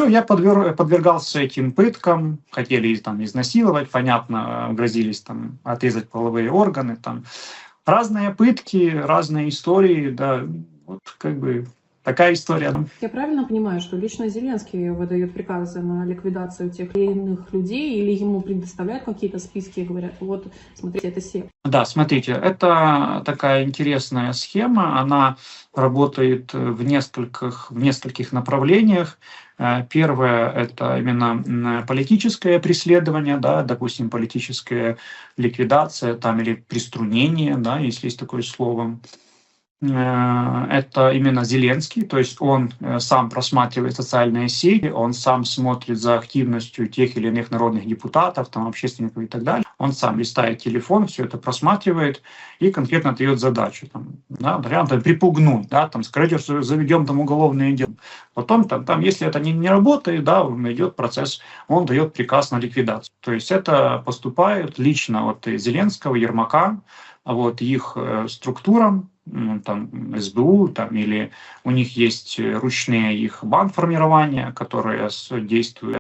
Ну, я подвергался этим пыткам, хотели там изнасиловать, понятно, грозились там отрезать половые органы, там разные пытки, разные истории, да, вот как бы такая история. Я правильно понимаю, что лично Зеленский выдает приказы на ликвидацию тех или иных людей, или ему предоставляют какие-то списки и говорят, вот, смотрите, это секта? Да, смотрите, это такая интересная схема, она работает в нескольких направлениях. Первое – это именно политическое преследование, да, допустим, политическая ликвидация там, или приструнение, да, если есть такое слово. Это именно Зеленский, то есть он сам просматривает социальные сети, он сам смотрит за активностью тех или иных народных депутатов, там, общественников и так далее. Он сам листает телефон, все это просматривает и конкретно дает задачу. Там, да, вариант припугнуть, да, там, скажите, что заведем там уголовное дело. Потом, там, если это не работает, да, идет процесс, он дает приказ на ликвидацию. То есть это поступает лично от Зеленского, Ермака, вот, их структурам, там, СБУ, там, или у них есть ручные их бандформирования, которые действуют